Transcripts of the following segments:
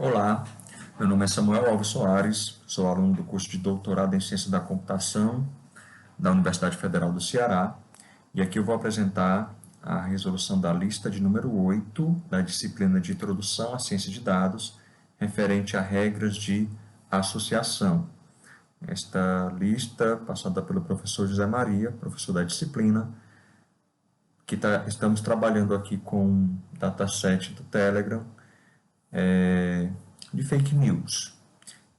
Olá, meu nome é Samuel Alves Soares, sou aluno do curso de doutorado em Ciência da Computação da Universidade Federal do Ceará e aqui eu vou apresentar a resolução da lista de número 8 da disciplina de Introdução à Ciência de Dados referente a regras de associação. Esta lista, passada pelo professor José Maria, professor da disciplina, estamos trabalhando aqui com um dataset do Telegram, de fake news.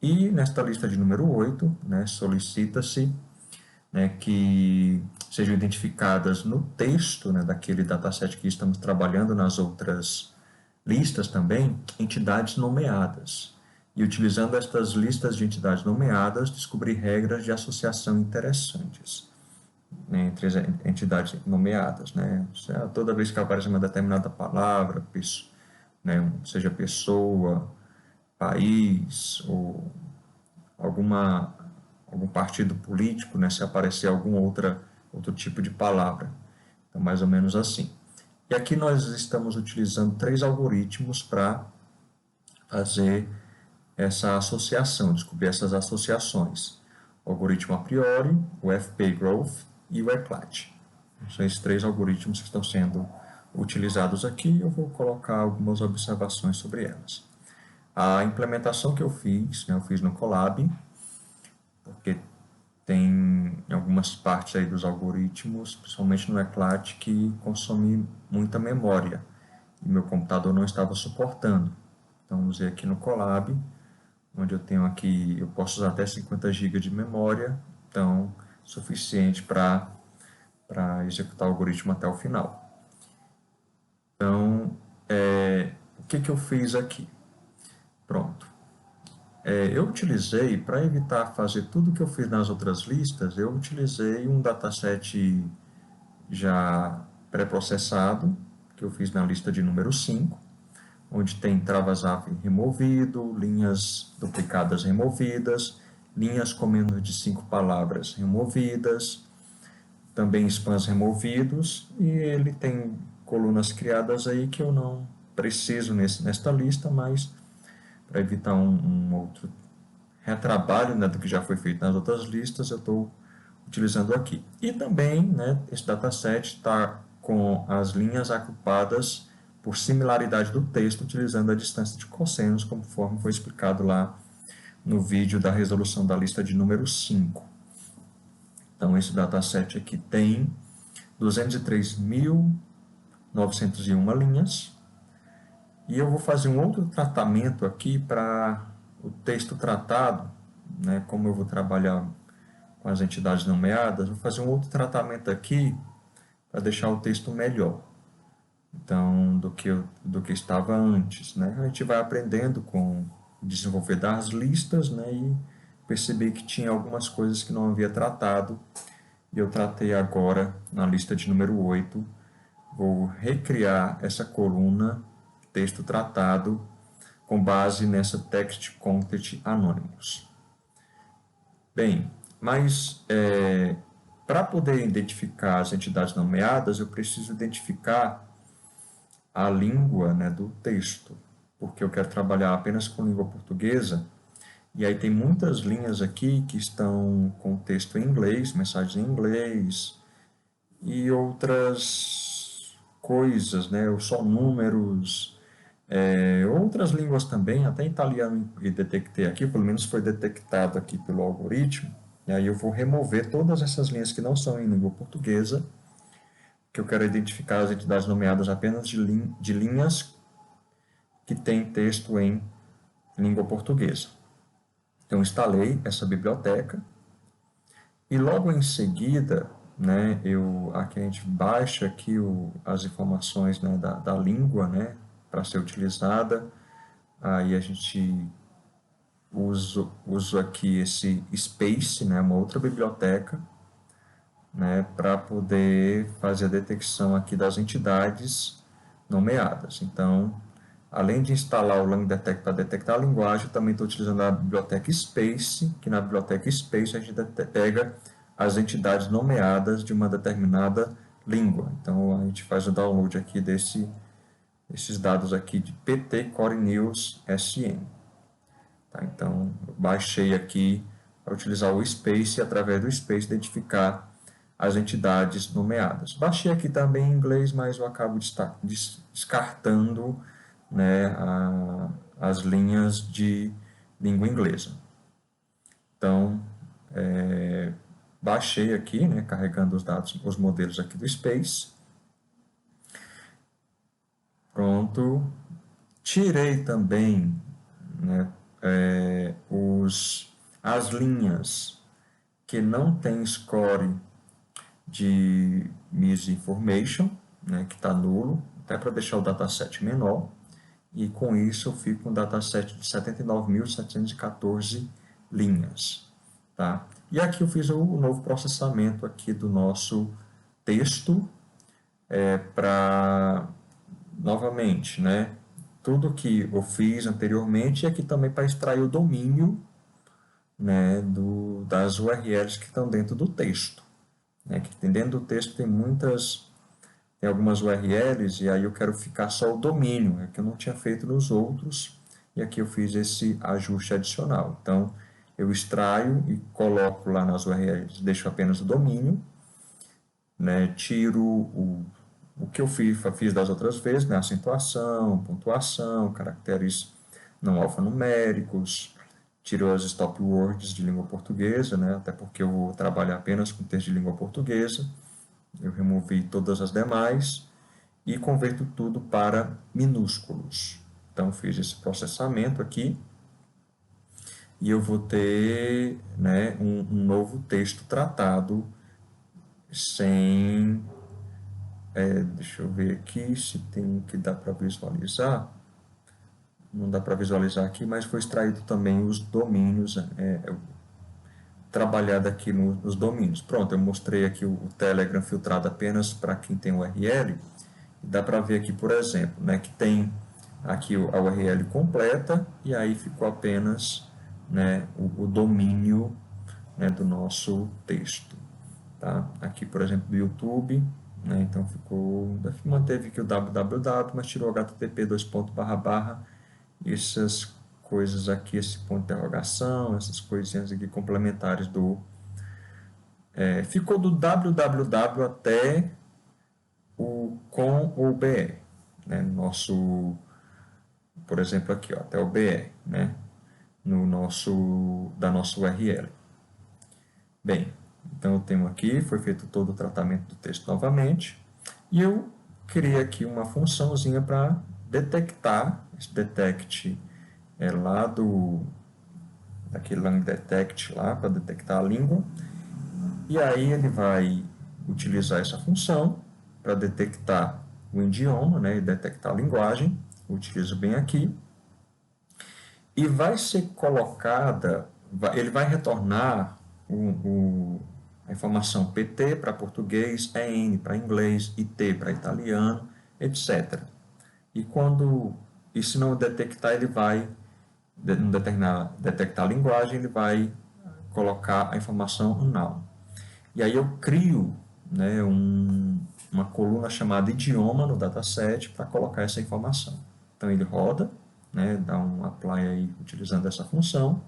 E nesta lista de número 8, solicita-se que sejam identificadas no texto daquele dataset que estamos trabalhando nas outras listas também, entidades nomeadas. E utilizando estas listas de entidades nomeadas, descobrir regras de associação interessantes entre as entidades nomeadas. Toda vez que aparece uma determinada palavra, seja pessoa, país ou algum partido político, se aparecer algum outro tipo de palavra. Então, mais ou menos assim. E aqui nós estamos utilizando 3 algoritmos para fazer essa associação, descobrir essas associações. O algoritmo a priori, o FP-Growth e o ECLAT. São esses 3 algoritmos que estão sendo utilizados aqui e eu vou colocar algumas observações sobre elas. A implementação que eu fiz no Colab, porque tem algumas partes aí dos algoritmos, principalmente no ECLAT, que consome muita memória e meu computador não estava suportando. Então, usei aqui no Colab, onde eu posso usar até 50 GB de memória, então, suficiente para executar o algoritmo até o final. Então, o que eu fiz aqui? Pronto. Eu utilizei, para evitar fazer tudo que eu fiz nas outras listas, eu utilizei um dataset já pré-processado, que eu fiz na lista de número 5, onde tem travas-AVE removido, linhas duplicadas removidas, linhas com menos de 5 palavras removidas, também spans removidos, e ele tem colunas criadas aí que eu não preciso nesta lista, mas para evitar um outro retrabalho do que já foi feito nas outras listas, eu estou utilizando aqui. E também, esse dataset está com as linhas agrupadas por similaridade do texto, utilizando a distância de cossenos, conforme foi explicado lá no vídeo da resolução da lista de número 5. Então, esse dataset aqui tem 203.901 linhas, e eu vou fazer um outro tratamento aqui para o texto tratado, como eu vou trabalhar com as entidades nomeadas, vou fazer um outro tratamento aqui para deixar o texto melhor, então, do que estava antes. A gente vai aprendendo com o desenvolver das listas, e perceber que tinha algumas coisas que não havia tratado, e eu tratei agora na lista de número 8, vou recriar essa coluna texto tratado com base nessa Text Content Anonymous. Bem, mas para poder identificar as entidades nomeadas, eu preciso identificar a língua do texto, porque eu quero trabalhar apenas com língua portuguesa, e aí tem muitas linhas aqui que estão com texto em inglês, mensagens em inglês, e outras coisas, ou só números, outras línguas também, até italiano que detectei aqui, pelo menos foi detectado aqui pelo algoritmo, e aí eu vou remover todas essas linhas que não são em língua portuguesa, que eu quero identificar as entidades nomeadas apenas de linhas que têm texto em língua portuguesa. Então, instalei essa biblioteca, e logo em seguida, aqui a gente baixa aqui as informações da língua, para ser utilizada. Aí a gente usa aqui esse Space, uma outra biblioteca, para poder fazer a detecção aqui das entidades nomeadas. Então, além de instalar o LangDetect para detectar a linguagem, eu também estou utilizando a biblioteca Space, que na biblioteca Space a gente pega as entidades nomeadas de uma determinada língua. Então, a gente faz o download aqui esses dados aqui de PT Core News SN. Tá? Então, eu baixei aqui para utilizar o Space e, através do Space, identificar as entidades nomeadas. Baixei aqui também em inglês, mas eu acabo descartando, né, as linhas de língua inglesa. Então, baixei aqui, né, carregando os dados, os modelos aqui do Space. Pronto. Tirei também, né, as linhas que não tem score de misinformation, né, que está nulo, até para deixar o dataset menor. E com isso eu fico com um dataset de 79.714 linhas. Tá? E aqui eu fiz o novo processamento aqui do nosso texto para, novamente, né, tudo que eu fiz anteriormente e aqui também para extrair o domínio, né, das URLs que estão dentro do texto. Né, que dentro do texto tem algumas URLs e aí eu quero ficar só o domínio, que eu não tinha feito nos outros, e aqui eu fiz esse ajuste adicional. Então, eu extraio e coloco lá nas URLs, deixo apenas o domínio, né, tiro o que eu fiz das outras vezes, né, acentuação, pontuação, caracteres não alfanuméricos, tiro as stop words de língua portuguesa, né, até porque eu vou trabalhar apenas com texto de língua portuguesa. Eu removi todas as demais e converto tudo para minúsculos. Então, fiz esse processamento aqui e eu vou ter, né, um novo texto tratado sem... deixa eu ver aqui se tem que dá para visualizar. Não dá para visualizar aqui, mas foi extraído também os domínios, trabalhado aqui nos domínios. Pronto, eu mostrei aqui o Telegram filtrado apenas para quem tem URL. E dá para ver aqui, por exemplo, né, que tem aqui a URL completa e aí ficou apenas, né, o domínio, né, do nosso texto. Tá? Aqui, por exemplo, do YouTube, né, então manteve aqui o www, mas tirou o http essas coisas aqui, esse ponto de interrogação, essas coisinhas aqui complementares ficou do www até o com ou br, né? Nosso, por exemplo, aqui, ó, até o br, né? Da nossa URL. Bem, então eu tenho aqui, foi feito todo o tratamento do texto novamente, e eu criei aqui uma funçãozinha para detectar, esse detect lá daquele lang detect lá, para detectar a língua, e aí ele vai utilizar essa função para detectar o idioma, né, e detectar a linguagem, utilizo bem aqui, e vai ser colocada, ele vai retornar a informação PT para português, EN para inglês, IT para italiano, etc. E se não detectar, ele vai detectar a linguagem, ele vai colocar a informação null. E aí eu crio, né, uma coluna chamada idioma no dataset para colocar essa informação. Então ele roda, né, dá um apply aí utilizando essa função,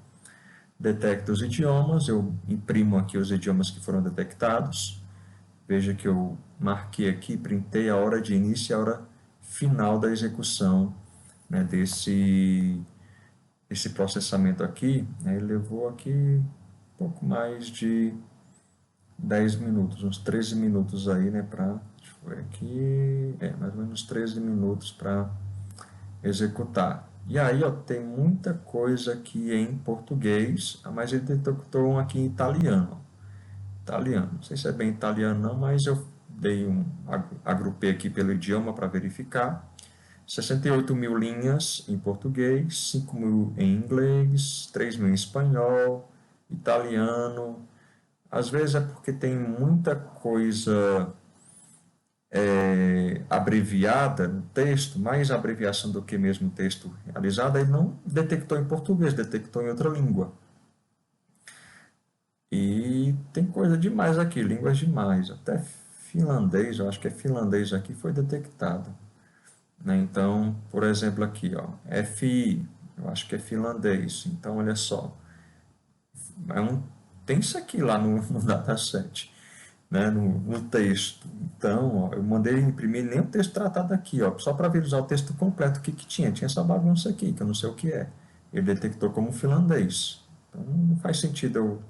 detecta os idiomas, eu imprimo aqui os idiomas que foram detectados, veja que eu marquei aqui, printei a hora de início e a hora final da execução, né, esse processamento aqui, né, ele levou aqui um pouco mais de 10 minutos, uns 13 minutos aí, né, deixa eu ver aqui, mais ou menos 13 minutos para executar. E aí, ó, tem muita coisa aqui em português, mas ele detectou um aqui em italiano. Italiano, não sei se é bem italiano não, mas eu agrupei aqui pelo idioma para verificar. 68 mil linhas em português, 5 mil em inglês, 3 mil em espanhol, italiano. Às vezes é porque tem muita coisa abreviada no texto, mais abreviação do que mesmo texto realizado, ele não detectou em português, detectou em outra língua. E tem coisa demais aqui, línguas demais, até finlandês, eu acho que é finlandês aqui, foi detectado. né? Então, por exemplo, aqui, ó, FI, eu acho que é finlandês. Então, olha só, é um, tem isso aqui lá no dataset, né? No texto. Então, ó, eu mandei imprimir nem o texto tratado aqui, ó, só para visualizar o texto completo, o que, que tinha. Tinha essa bagunça aqui, que eu não sei o que é. Ele detectou como finlandês. Então, não faz sentido eu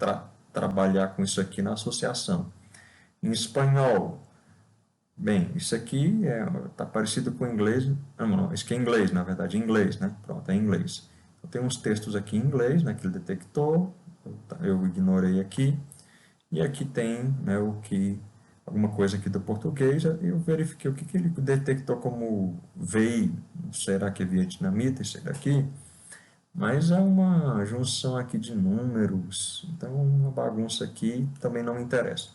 trabalhar com isso aqui na associação. Em espanhol, bem, isso aqui tá parecido com inglês. Não, isso aqui é inglês, na verdade, inglês, né? Pronto, é inglês. Eu tenho uns textos aqui em inglês, né, que ele detectou, eu ignorei aqui. E aqui tem, né, alguma coisa aqui do português. Eu verifiquei o que, que ele detectou como VI. Será que é vietnamita isso daqui? Mas é uma junção aqui de números, então uma bagunça aqui também não me interessa.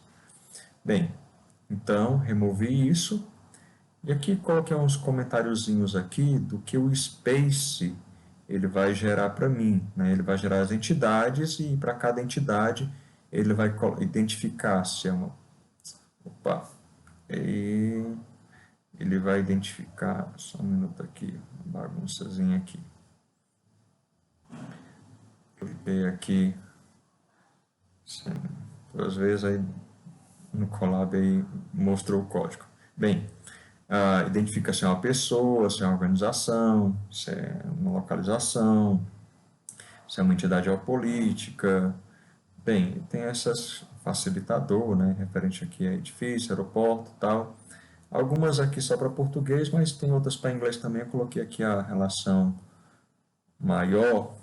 Bem, então removi isso. E aqui coloquei uns comentáriozinhos aqui do que o Space ele vai gerar para mim, né? Ele vai gerar as entidades e para cada entidade ele vai identificar se é uma... Opa! E ele vai identificar... Só um minuto aqui, uma bagunçazinha aqui. Cliquei aqui. Às vezes aí no Colab aí mostrou o código. Bem, identifica se é uma pessoa, se é uma organização, se é uma localização, se é uma entidade geopolítica. Bem, tem essas facilitador, né, referente aqui a edifício, aeroporto e tal. Algumas aqui só para português, mas tem outras para inglês também. Eu coloquei aqui a relação maior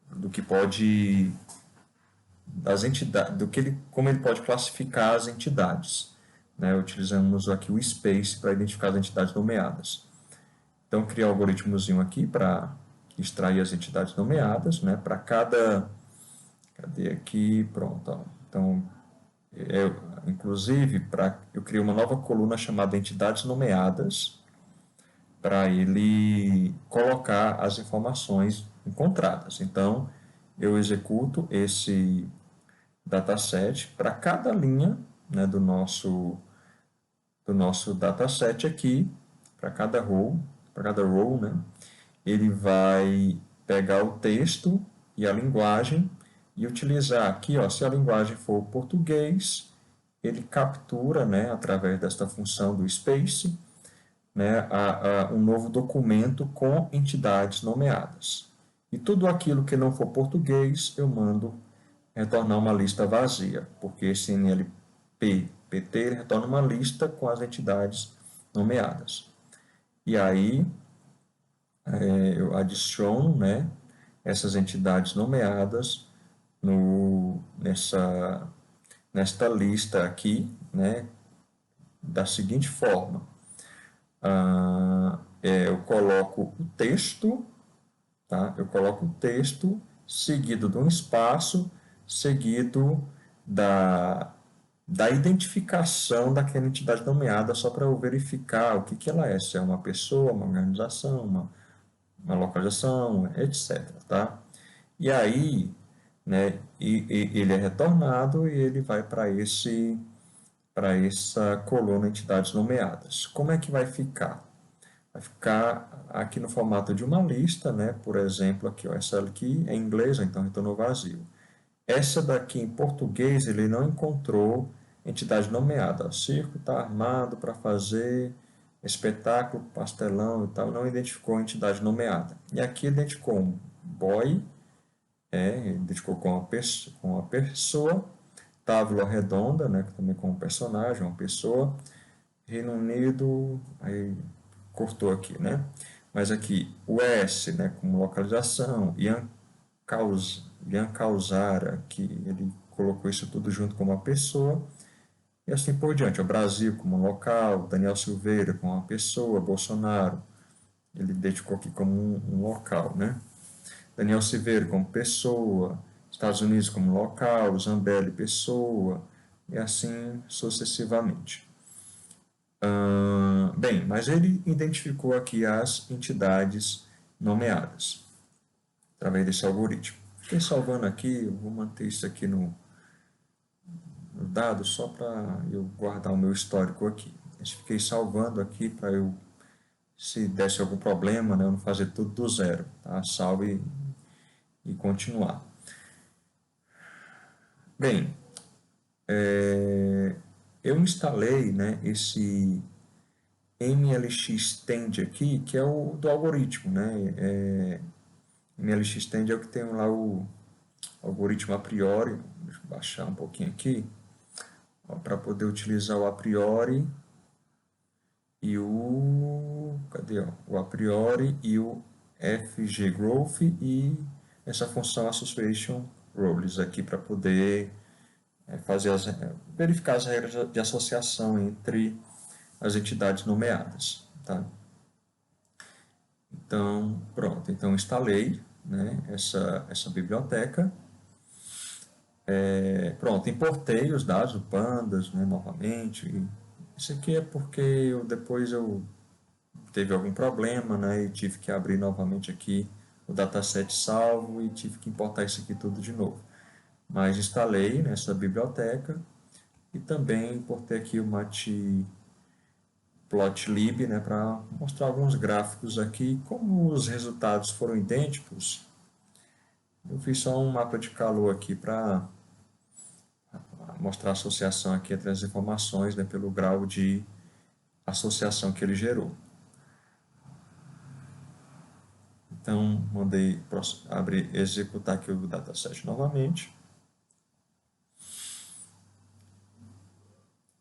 do que pode das entidades, do que ele, como ele pode classificar as entidades. Né? Utilizamos aqui o Space para identificar as entidades nomeadas. Então, criar um algoritmozinho aqui para extrair as entidades nomeadas, né? Para cada... Cadê aqui? Pronto. Ó. Então, inclusive, eu criei uma nova coluna chamada entidades nomeadas para ele colocar as informações encontradas. Então, eu executo esse dataset para cada linha, né, do nosso dataset aqui, para cada row, né, ele vai pegar o texto e a linguagem e utilizar aqui, ó, se a linguagem for português, ele captura, né, através desta função do space, né, um novo documento com entidades nomeadas. E tudo aquilo que não for português, eu mando retornar uma lista vazia, porque esse NLP PT retorna uma lista com as entidades nomeadas. E aí eu adiciono, né, essas entidades nomeadas nesta lista aqui, né, da seguinte forma. Eu coloco o texto, tá? Eu coloco o texto seguido de um espaço, seguido da, da identificação daquela entidade nomeada, só para eu verificar o que, que ela é, se é uma pessoa, uma organização, uma localização, etc. Tá? E aí, né, ele é retornado e ele vai para essa coluna entidades nomeadas. Como é que vai ficar? Vai ficar aqui no formato de uma lista, né? Por exemplo, aqui, ó, essa aqui é em inglês, então retornou vazio. Essa daqui em português ele não encontrou entidade nomeada. O circo está armado para fazer espetáculo, pastelão e tal, não identificou entidade nomeada. E aqui identificou um boy, identificou com uma pessoa, tábua redonda, né, também com um personagem, uma pessoa, Reino Unido, aí cortou aqui, né? Mas aqui o S, né, como localização, Ian Causara, que ele colocou isso tudo junto com uma pessoa, e assim por diante. O Brasil como local, Daniel Silveira como uma pessoa, Bolsonaro, ele dedicou aqui como um local, né? Daniel Silveira como pessoa, Estados Unidos como local, Zambelli pessoa, e assim sucessivamente. Bem, mas ele identificou aqui as entidades nomeadas através desse algoritmo. Fiquei salvando aqui, eu vou manter isso aqui no dado só para eu guardar o meu histórico aqui. Fiquei salvando aqui para eu se desse algum problema, né, eu não fazer tudo do zero, tá? Salve e continuar. Bem, eu instalei, né, esse MLX Tend aqui, que é o do algoritmo, né? MLX Tend é o que tem lá o algoritmo a priori. Deixa eu baixar um pouquinho aqui, para poder utilizar o a priori e o... Cadê? Ó? O a priori e o FG Growth e essa função Association Rules aqui para poder verificar as regras de associação entre as entidades nomeadas. Tá? Então, pronto. Então, instalei, né, essa biblioteca. Pronto, importei os dados do Pandas, né, novamente. Isso aqui é porque depois eu teve algum problema, né, e tive que abrir novamente aqui o dataset salvo e tive que importar isso aqui tudo de novo. Mas instalei nessa biblioteca e também importei aqui o Matplotlib, né, para mostrar alguns gráficos aqui. Como os resultados foram idênticos, eu fiz só um mapa de calor aqui para mostrar a associação aqui entre as informações, né, pelo grau de associação que ele gerou. Então, mandei abrir, executar aqui o dataset novamente.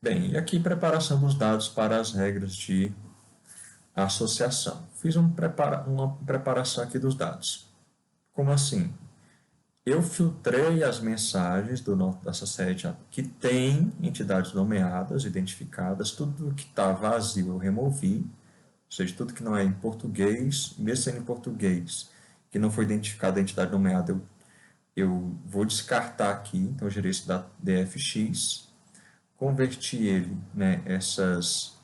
Bem, e aqui preparação dos dados para as regras de associação. Fiz uma preparação aqui dos dados. Como assim? Eu filtrei as mensagens do nosso dataset que tem entidades nomeadas, identificadas, tudo que está vazio eu removi, ou seja, tudo que não é em português, mesmo sendo em português, que não foi identificada a entidade nomeada, eu vou descartar aqui. Então, eu gerei esse DFX, converti ele, né, essas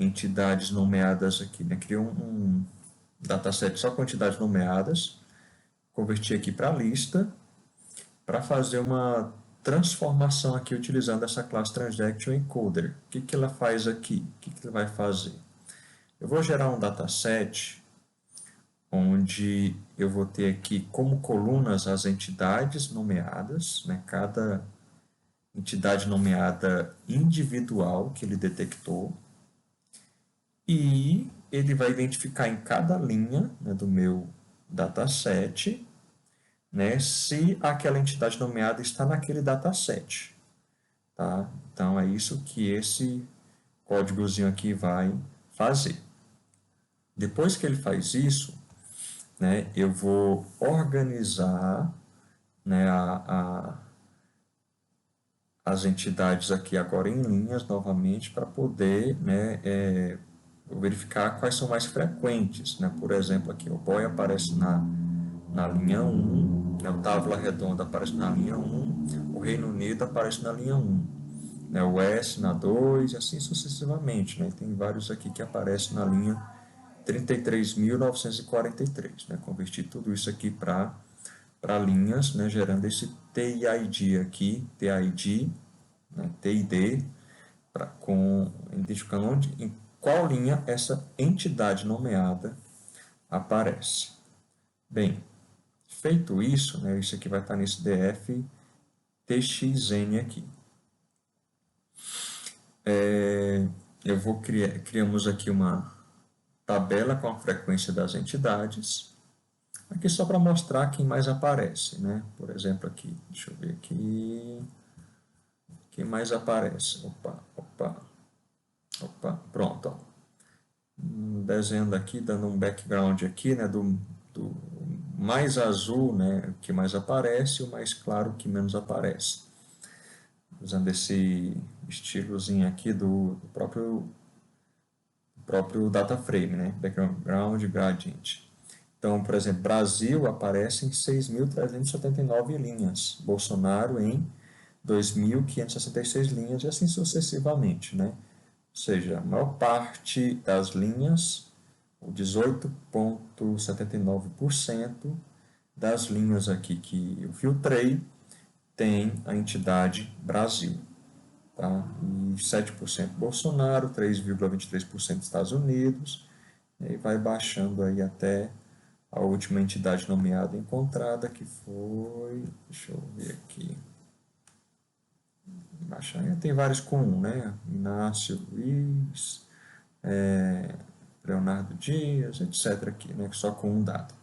entidades nomeadas aqui, né, criei um dataset só com entidades nomeadas, converti aqui para a lista, para fazer uma transformação aqui utilizando essa classe Transaction Encoder. O que ela faz aqui? O que ela vai fazer? Eu vou gerar um dataset onde eu vou ter aqui como colunas as entidades nomeadas, né? Cada entidade nomeada individual que ele detectou, e ele vai identificar em cada linha, né, do meu dataset, né, se aquela entidade nomeada está naquele dataset. Tá? Então, é isso que esse códigozinho aqui vai fazer. Depois que ele faz isso, né, eu vou organizar, né, as entidades aqui agora em linhas novamente para poder, né, verificar quais são mais frequentes. Né? Por exemplo, aqui o boy aparece na linha 1, né, o Távola Redonda aparece na linha 1, o Reino Unido aparece na linha 1, né, o S na 2 e assim sucessivamente. Né? Tem vários aqui que aparecem na linha 33.943. Né? Converti tudo isso aqui para linhas, né, gerando esse TID aqui, TID, né, TID, identificando em qual linha essa entidade nomeada aparece. Bem, feito isso, né, isso aqui vai estar nesse DF TXN aqui. Criamos aqui uma tabela com a frequência das entidades. Aqui só para mostrar quem mais aparece, né? Por exemplo, aqui, deixa eu ver aqui, quem mais aparece. Opa, pronto. Ó. Desenhando aqui, dando um background aqui, né? Do mais azul, né? Que mais aparece, e o mais claro que menos aparece. Usando esse estilozinho aqui do próprio data frame, né? Background gradient. Então, por exemplo, Brasil aparece em 6.379 linhas, Bolsonaro em 2.566 linhas e assim sucessivamente, né? Ou seja, a maior parte das linhas, o 18,79% das linhas aqui que eu filtrei, tem a entidade Brasil. tá? E 7% Bolsonaro, 3,23% Estados Unidos, e aí vai baixando aí até a última entidade nomeada encontrada, que foi, deixa eu ver aqui, baixando, tem vários com um, né? Inácio Luiz, Leonardo Dias, etc. aqui, né? Só com um dado.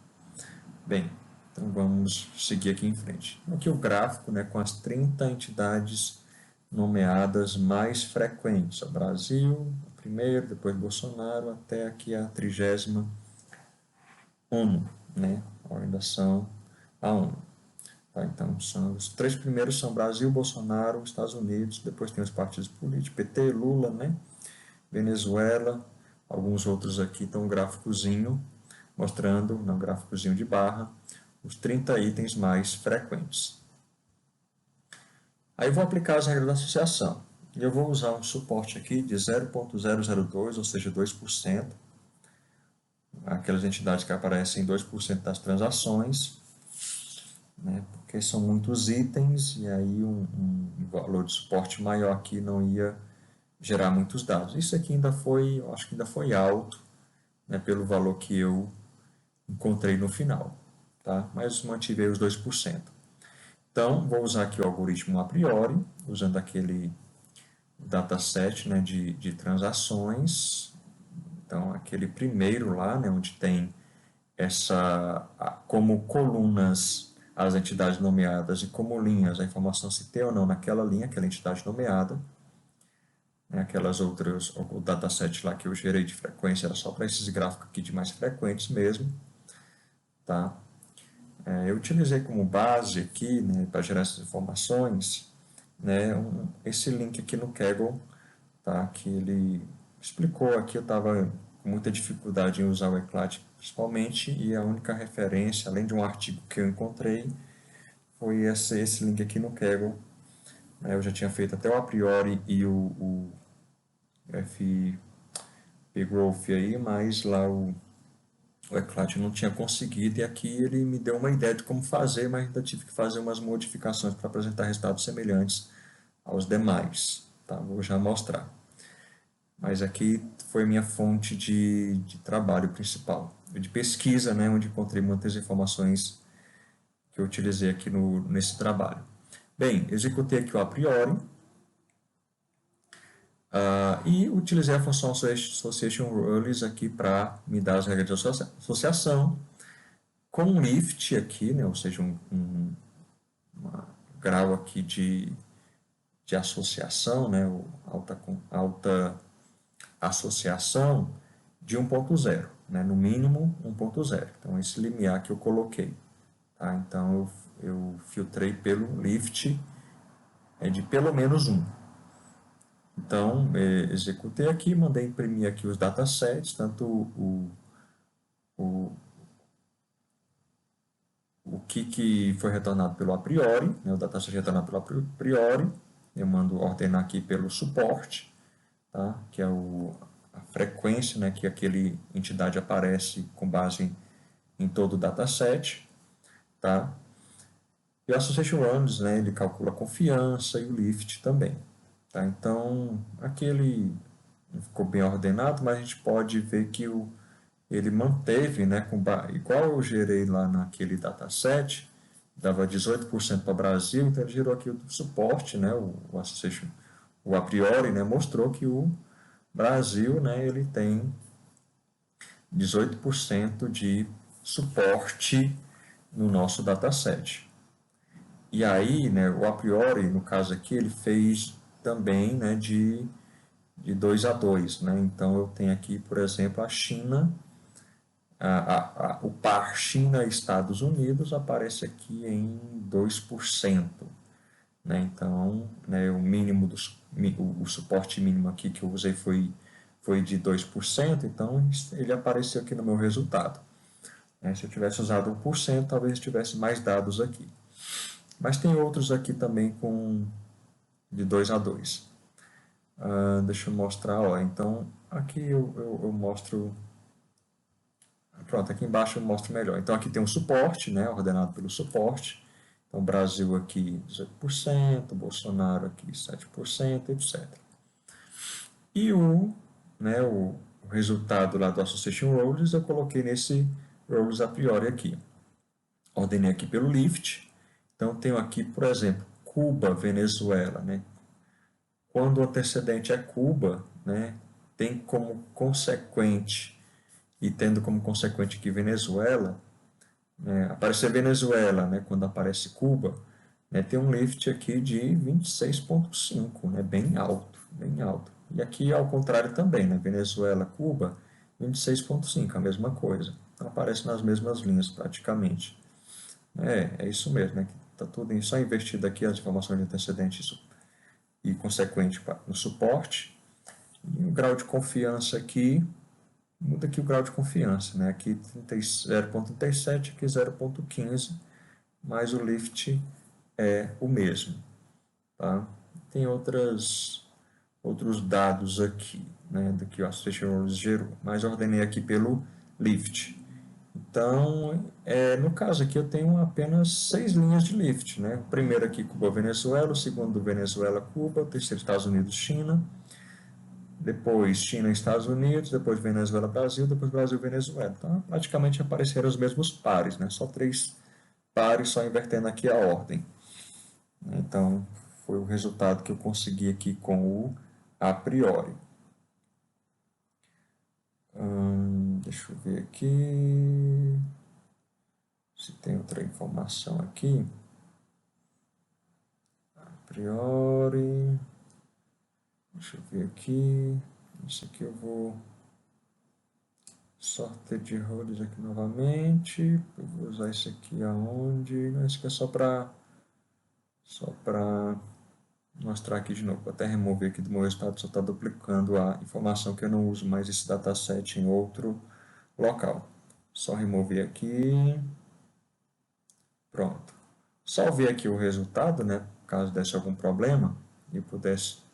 Bem, então vamos seguir aqui em frente. Aqui o gráfico, né, com as 30 entidades nomeadas mais frequentes. O Brasil, primeiro, depois Bolsonaro, até aqui a 30ª ONU, né? A Organização a ONU. Tá, então, os três primeiros são Brasil, Bolsonaro, Estados Unidos, depois tem os partidos políticos, PT, Lula, né? Venezuela, alguns outros aqui estão um gráficozinho mostrando, no gráficozinho de barra, os 30 itens mais frequentes. Aí eu vou aplicar as regras da associação. E eu vou usar um suporte aqui de 0,002, ou seja, 2%. Aquelas entidades que aparecem em 2% das transações, né, porque são muitos itens e aí um valor de suporte maior aqui não ia gerar muitos dados. Isso aqui ainda foi, eu acho que ainda foi alto, né, pelo valor que eu encontrei no final, tá? Mas mantive os 2%. Então, vou usar aqui o algoritmo a priori, usando aquele dataset, né, de transações. Então, aquele primeiro lá, né, onde tem como colunas as entidades nomeadas e como linhas a informação se tem ou não naquela linha, aquela entidade nomeada. Né, aquelas outras, o dataset lá que eu gerei de frequência era só para esses gráficos aqui de mais frequentes mesmo. Tá? Eu utilizei como base aqui, né, para gerar essas informações, né, esse link aqui no Kaggle, tá, que ele explicou aqui. Eu estava com muita dificuldade em usar o Eclat principalmente, e a única referência, além de um artigo que eu encontrei, foi esse link aqui no Kaggle. Eu já tinha feito até o a priori e o FP Growth aí, mas lá o Eclat não tinha conseguido, e aqui ele me deu uma ideia de como fazer, mas ainda tive que fazer umas modificações para apresentar resultados semelhantes aos demais. Tá? Vou já mostrar. Mas aqui foi minha fonte de trabalho principal, de pesquisa, né, onde encontrei muitas informações que eu utilizei aqui nesse trabalho. Bem, executei aqui o a priori, e utilizei a função Association Rules aqui para me dar as regras de associação, com um lift aqui, né, ou seja, um grau aqui de associação, né, alta associação de 1.0, né, no mínimo 1.0. Então, esse limiar que eu coloquei. Tá? Então, eu filtrei pelo lift de pelo menos 1. Então, executei aqui, mandei imprimir aqui os datasets, tanto o que foi retornado pelo a priori, né, o dataset retornado pelo a priori, eu mando ordenar aqui pelo suporte, tá, que é a frequência, né, que aquele entidade aparece com base em todo o dataset, tá? E o Association Runs, né, ele calcula a confiança e o lift também, tá? Então, aqui ele ficou bem ordenado, mas a gente pode ver que ele manteve, né, igual eu gerei lá naquele dataset, dava 18% para o Brasil, então ele gerou aqui o suporte, né, o Association, o a priori, né, mostrou que o Brasil, né, ele tem 18% de suporte no nosso dataset. E aí, né, o a priori, no caso aqui, ele fez também, né, de 2 a 2, né? Então eu tenho aqui, por exemplo, a China, o par China-Estados Unidos aparece aqui em 2%. Né? Então, né, o suporte mínimo aqui que eu usei foi de 2%, então ele apareceu aqui no meu resultado. Se eu tivesse usado 1%, talvez tivesse mais dados aqui. Mas tem outros aqui também de 2 a 2. Deixa eu mostrar, ó. Então aqui eu mostro. Pronto, aqui embaixo eu mostro melhor. Então aqui tem um suporte, né, ordenado pelo suporte. Então, Brasil aqui 18%, Bolsonaro aqui 7%, etc. E o resultado lá do Association Roles eu coloquei nesse Roles a priori aqui. Ordenei aqui pelo Lift. Então, tenho aqui, por exemplo, Cuba, Venezuela, né? Quando o antecedente é Cuba, né, tem como consequente, e tendo como consequente aqui Venezuela, né, aparecer Venezuela, né, quando aparece Cuba, né, tem um lift aqui de 26,5, né, bem alto, bem alto. E aqui ao contrário também, né, Venezuela, Cuba, 26,5, a mesma coisa. Então, aparece nas mesmas linhas praticamente. É isso mesmo, né, está tudo só invertido aqui as informações de antecedente e consequente no suporte. E o grau de confiança aqui, muda aqui o grau de confiança, né? Aqui 0,37, aqui 0,15, mas o lift é o mesmo, tá? Tem outros dados aqui, né, do que o Association Rules gerou, mas ordenei aqui pelo lift. Então, no caso aqui eu tenho apenas 6 linhas de lift, né? O primeiro aqui Cuba-Venezuela, o segundo Venezuela-Cuba, o terceiro Estados Unidos-China, depois China e Estados Unidos, depois Venezuela, Brasil, depois Brasil, Venezuela. Então, praticamente apareceram os mesmos pares, né? Só 3 pares, só invertendo aqui a ordem. Então, foi o resultado que eu consegui aqui com o a priori. Deixa eu ver aqui se tem outra informação aqui. A priori, deixa eu ver aqui. Isso aqui eu vou sorteio de roles aqui novamente. Eu vou usar isso aqui aonde? Não, isso aqui é só para mostrar aqui de novo. Vou até remover aqui do meu resultado, só está duplicando a informação que eu não uso mais esse dataset em outro local. Só remover aqui. Pronto. Salvei aqui o resultado, né? Caso desse algum problema e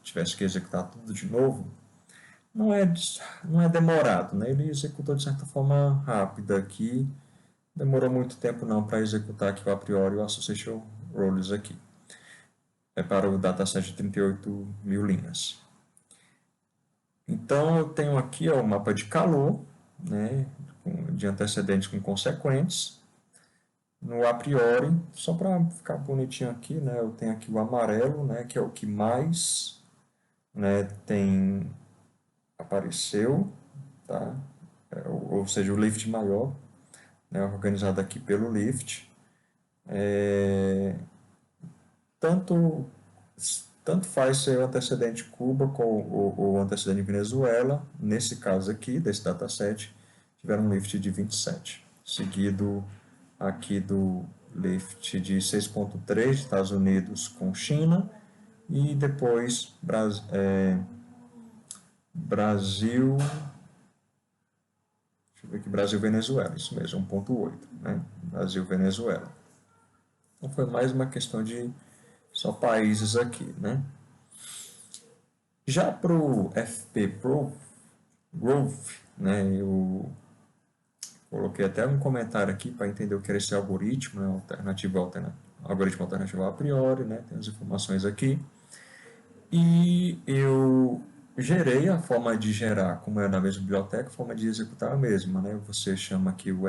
tivesse que executar tudo de novo. Não é demorado, né? Ele executou de certa forma rápida aqui. Demorou muito tempo não para executar aqui o a priori o Association Roles aqui. É para o dataset de 38 mil linhas. Então, eu tenho aqui o mapa de calor, né, de antecedentes com consequentes. No a priori, só para ficar bonitinho aqui, né, eu tenho aqui o amarelo, né, que é o que mais, né, apareceu, tá? Ou seja, o lift maior, né, organizado aqui pelo lift. Tanto, tanto faz ser o antecedente Cuba com o antecedente Venezuela, nesse caso aqui, desse dataset, tiveram um lift de 27, seguido aqui do lift de 6,3 Estados Unidos com China, e depois Brasil, deixa eu ver aqui, Brasil-Venezuela, isso mesmo, 1,8, né? Brasil-Venezuela. Então foi mais uma questão de só países aqui, né? Já para o FP Pro Growth, né, eu coloquei até um comentário aqui para entender o que era esse algoritmo, né, algoritmo alternativo a priori, né, tem as informações aqui. E eu gerei a forma de gerar, como é na mesma biblioteca, a forma de executar a mesma, né? Você chama aqui o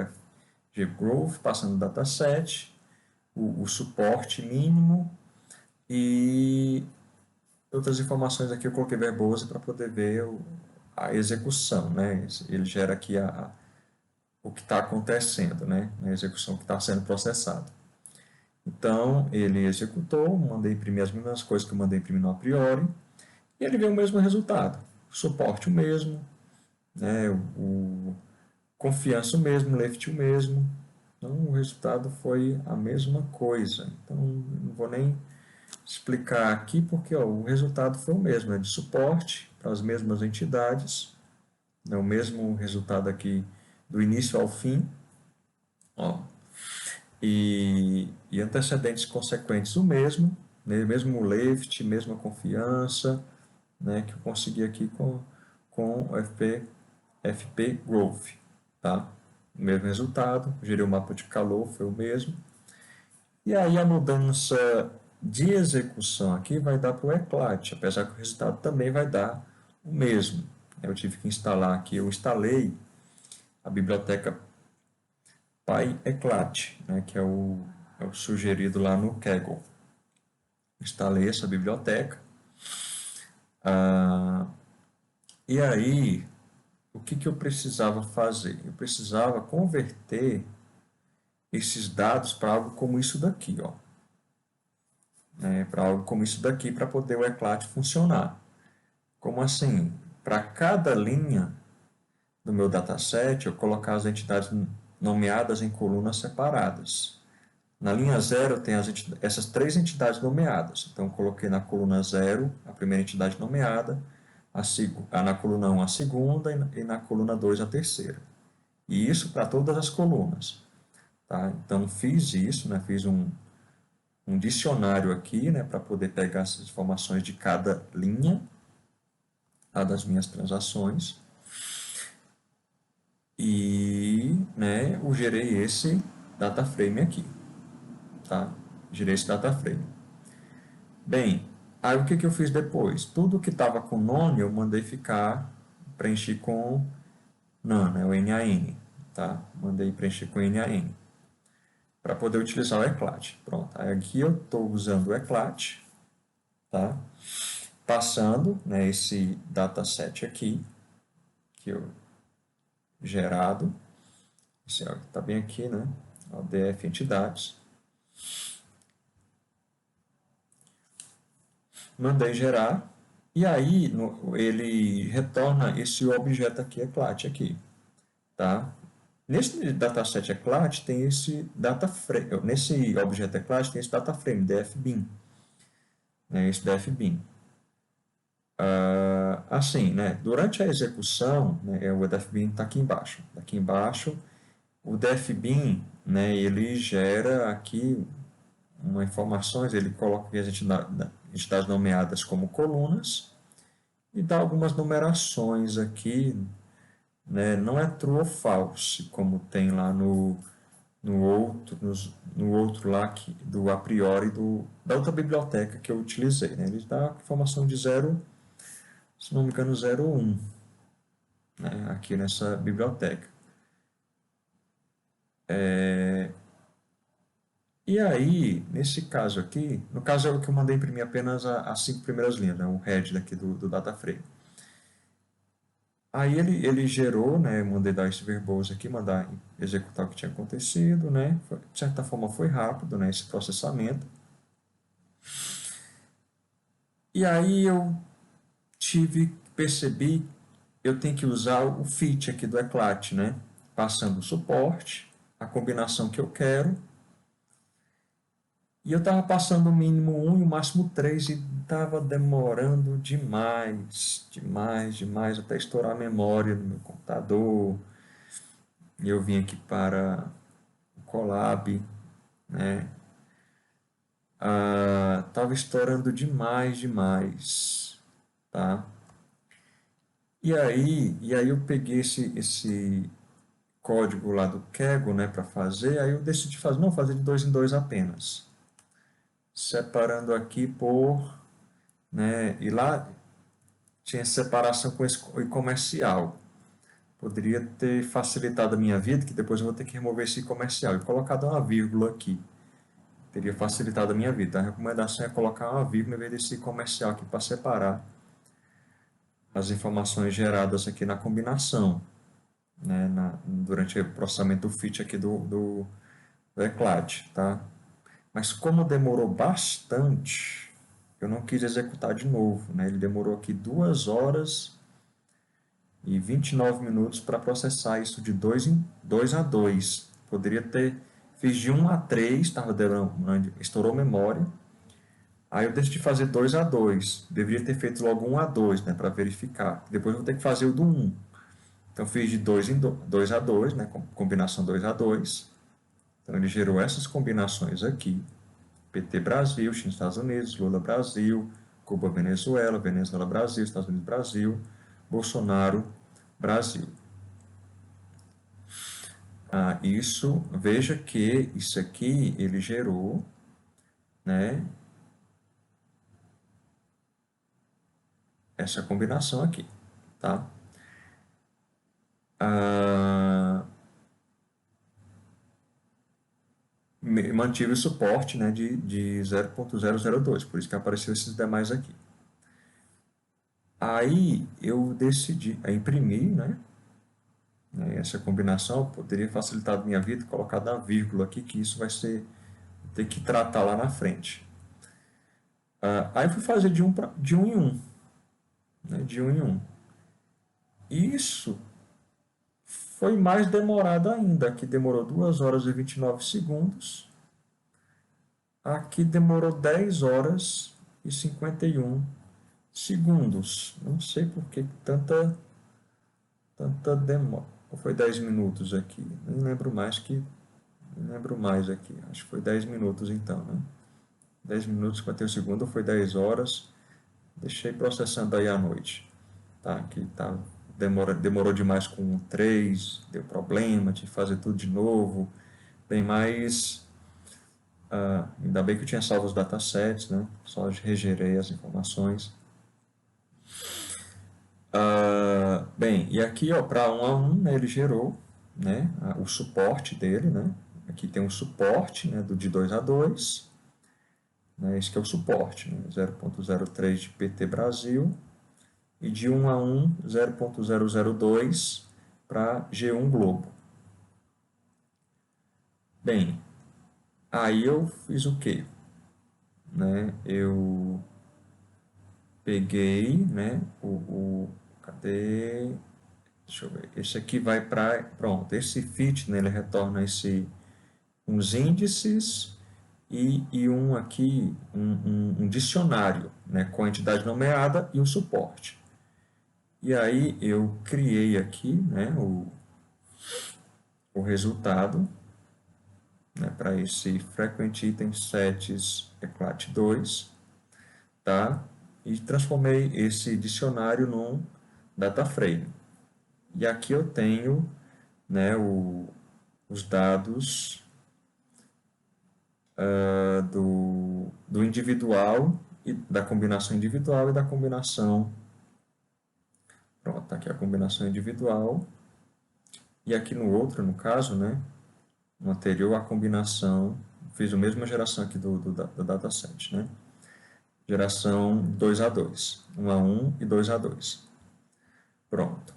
FGRowth, passando o dataset, o suporte mínimo e outras informações aqui eu coloquei verbosa para poder ver a execução, né? Ele gera aqui o que está acontecendo, né? A execução que está sendo processada. Então, ele executou, mandei imprimir as mesmas coisas que eu mandei imprimir no a priori, e ele veio o mesmo resultado. Suporte o mesmo, né? o confiança o mesmo, left o mesmo. Então, o resultado foi a mesma coisa. Então, não vou nem explicar aqui, porque o resultado foi o mesmo, é de suporte para as mesmas entidades, né, o mesmo resultado aqui do início ao fim, ó, e antecedentes consequentes o mesmo, né, mesmo lift, mesma confiança, né, que eu consegui aqui com o FP Growth, tá? O mesmo resultado, gerei o mapa de calor, foi o mesmo, E aí a mudança de execução aqui vai dar para o eclat, apesar que o resultado também vai dar o mesmo. Eu tive que instalar aqui, eu instalei a biblioteca PyEclat, né, que é o sugerido lá no Kaggle. Instalei essa biblioteca. E aí, o que eu precisava fazer? Eu precisava converter esses dados para algo como isso daqui, ó. Para algo como isso daqui, para poder o eclat funcionar. Como assim? Para cada linha do meu dataset, eu colocar as entidades nomeadas em colunas separadas. Na linha 0 tem essas três entidades nomeadas. Então, eu coloquei na coluna 0 a primeira entidade nomeada, na coluna 1 a segunda e na coluna 2 a terceira. E isso para todas as colunas. Tá? Então, fiz isso, né? Fiz um dicionário aqui, né? Para poder pegar essas informações de cada linha das minhas transações. E, né, eu gerei esse data frame aqui, tá? Gerei esse data frame. Bem, aí o que eu fiz depois? Tudo que estava com nome eu mandei preencher com NaN, né, o NaN, tá? Mandei preencher com NaN, para poder utilizar o eclat. Pronto, aí aqui eu estou usando o eclat, tá? Passando, né, esse dataset aqui, que eu gerado, está bem aqui, né? O DF entidades. Mandei gerar, e aí ele retorna esse objeto aqui, eclat, aqui, tá? Nesse dataset eclat tem esse data frame, nesse objeto eclat tem esse data frame, dfbin, né, esse dfbin. Assim, né, durante a execução, né, o dfbin está aqui embaixo. Aqui embaixo, o dfbin, né, ele gera aqui informações, ele coloca as entidades nomeadas como colunas, e dá algumas numerações aqui, né? Não é true ou false, como tem lá no outro lá do a priori da outra biblioteca que eu utilizei. Né? Ele dá informação de 0, se não me engano, 0 ou 1, né? Aqui nessa biblioteca. E aí, nesse caso aqui, no caso é o que eu mandei imprimir apenas as 5 primeiras linhas, né? O head daqui do data frame. Aí ele gerou, né, mandei dar esse verbose aqui, mandar executar o que tinha acontecido, né, de certa forma foi rápido, né, esse processamento. E aí percebi, eu tenho que usar o fit aqui do eclat, né, passando o suporte, a combinação que eu quero, e eu estava passando o mínimo 1 e o máximo 3 e estava demorando demais, até estourar a memória no meu computador. E eu vim aqui para o Colab, né? Tava estourando demais, tá? E aí eu peguei esse código lá do Kaggle, né, para fazer, aí eu decidi fazer de dois em dois apenas. Separando aqui por, né, e lá tinha separação com esse comercial. Poderia ter facilitado a minha vida, que depois eu vou ter que remover esse comercial e colocado uma vírgula aqui. Teria facilitado a minha vida. A recomendação é colocar uma vírgula em vez desse comercial aqui para separar as informações geradas aqui na combinação, né, durante o processamento do fit aqui do eclat, tá? Mas como demorou bastante, eu não quis executar de novo, né? Ele demorou aqui 2 horas e 29 minutos para processar isso de 2 a 2. Poderia ter, fiz de 1 a 3, estava estourou memória. Aí eu decidi fazer 2 a 2. Deveria ter feito logo 1 a 2, né, para verificar. Depois eu vou ter que fazer o do 1. Então fiz de 2 a 2, né, combinação 2 a 2. Então ele gerou essas combinações aqui. PT Brasil, China Estados Unidos, Lula Brasil, Cuba Venezuela, Venezuela Brasil, Estados Unidos Brasil, Bolsonaro Brasil. Veja que isso aqui ele gerou, né, essa combinação aqui, tá? Ah, Mantive o suporte, né, de 0.002, por isso que apareceu esses demais aqui. Aí eu decidi imprimir, né, essa combinação. Poderia facilitar a minha vida, colocar uma vírgula aqui, que isso vai ter que tratar lá na frente. Aí fui fazer de um em um, né, de um em um. Isso foi mais demorado ainda. Aqui demorou 2 horas e 29 segundos. Aqui demorou 10 horas e 51 segundos. Não sei por que tanta demora. Ou foi 10 minutos aqui? Não lembro mais aqui. Acho que foi 10 minutos então, né? 10 minutos e 51 segundos, ou foi 10 horas. Deixei processando aí à noite. Tá, aqui tá. Demorou demais com o 3, deu problema, tive que fazer tudo de novo. Bem, mas ainda bem que eu tinha salvo os datasets, né? Só regerei as informações. Bem, e aqui, ó, para um a um, né, ele gerou, né, o suporte dele, né? Aqui tem um suporte, né, de 2 a 2, né? Esse que é o suporte, né, 0.03 de PT Brasil, e de 1 a 1, 0.002 para G1 Globo. Bem, aí eu fiz o quê? Né? Eu peguei, né, cadê? Deixa eu ver. Esse aqui vai para, pronto, esse fit, né, ele retorna uns índices e um aqui, um dicionário, né, com a entidade nomeada e o suporte. E aí eu criei aqui, né, o resultado, né, para esse Frequent Item Sets ECLAT 2, tá? E transformei esse dicionário num data frame. E aqui eu tenho, né, os dados do individual, e da combinação individual e da combinação. Pronto, tá aqui a combinação individual. E aqui no outro, no caso, né, no anterior, a combinação. Fiz a mesma geração aqui do dataset, né? Geração 2 a 2, 1 a 1 e 2 a 2. Pronto.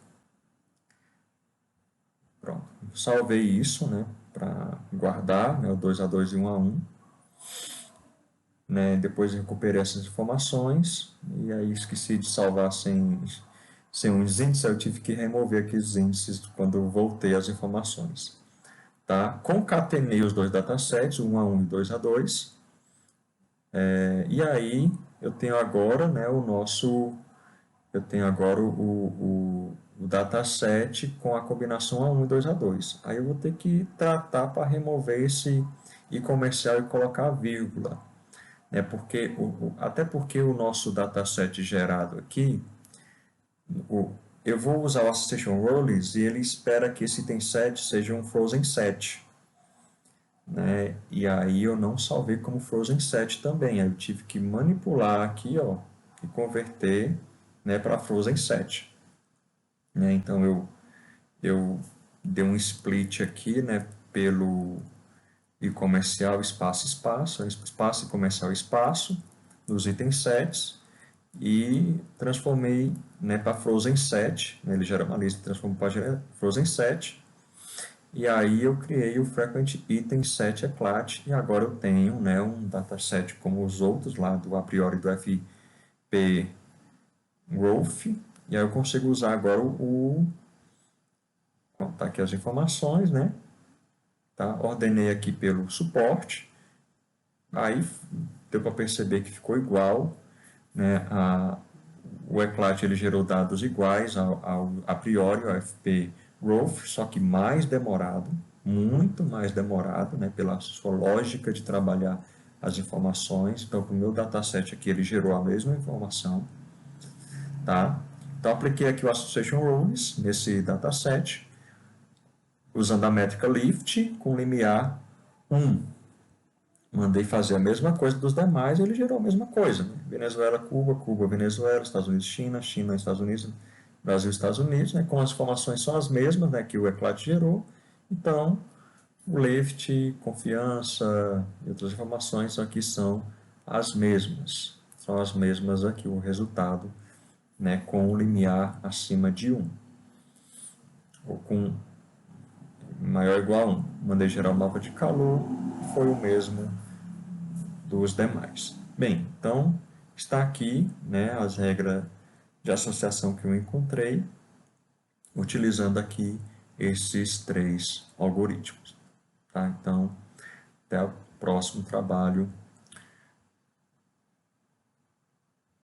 Pronto. Salvei isso, né, para guardar, né, o 2 a 2 e 1 a 1. Né, depois recuperei essas informações e aí esqueci de salvar sem os índices, eu tive que remover aqueles índices quando eu voltei as informações. Tá? Concatenei os dois datasets, 1 a 1 e 2 a 2, e aí eu tenho agora, né, eu tenho agora o dataset com a combinação A1 e 2 a 2. Aí eu vou ter que tratar para remover esse i comercial e colocar a vírgula, né? Até porque o nosso dataset gerado aqui, eu vou usar o Association Roles e ele espera que esse item set seja um Frozen set, né? E aí eu não salvei como Frozen set também, aí eu tive que manipular aqui, ó, e converter, né, para Frozen set, né? Então eu dei um split aqui, né, pelo e comercial espaço espaço, espaço e comercial espaço nos itens sets e transformei, né, para Frozen set, né, ele gera uma lista, transformou para Frozen set. E aí eu criei o Frequent Item Set Eclat e agora eu tenho, né, um dataset como os outros lá do a priori do FP Growth. E aí eu consigo usar agora tá aqui as informações, né? Tá? Ordenei aqui pelo suporte. Aí deu para perceber que ficou igual, né? O Eclat ele gerou dados iguais a priori ao FP Growth, só que mais demorado, muito mais demorado, né, pela sua lógica de trabalhar as informações. Então, para o meu dataset aqui, ele gerou a mesma informação. Tá? Então, apliquei aqui o Association Rules nesse dataset. usando a métrica Lift com limiar 1. Mandei fazer a mesma coisa dos demais e ele gerou a mesma coisa. Né? Venezuela, Cuba, Cuba, Venezuela, Estados Unidos, China, China, Estados Unidos, Brasil, Estados Unidos, né? Com as informações são as mesmas, né, que o ECLAT gerou. Então, o Lift, confiança e outras informações aqui são as mesmas. São as mesmas aqui, o resultado, né, com o limiar acima de 1. Ou com maior ou igual a 1. Mandei gerar o mapa de calor, foi o mesmo dos demais. Bem, então está aqui, né, as regras de associação que eu encontrei, utilizando aqui esses 3 algoritmos. Tá? Então, até o próximo trabalho.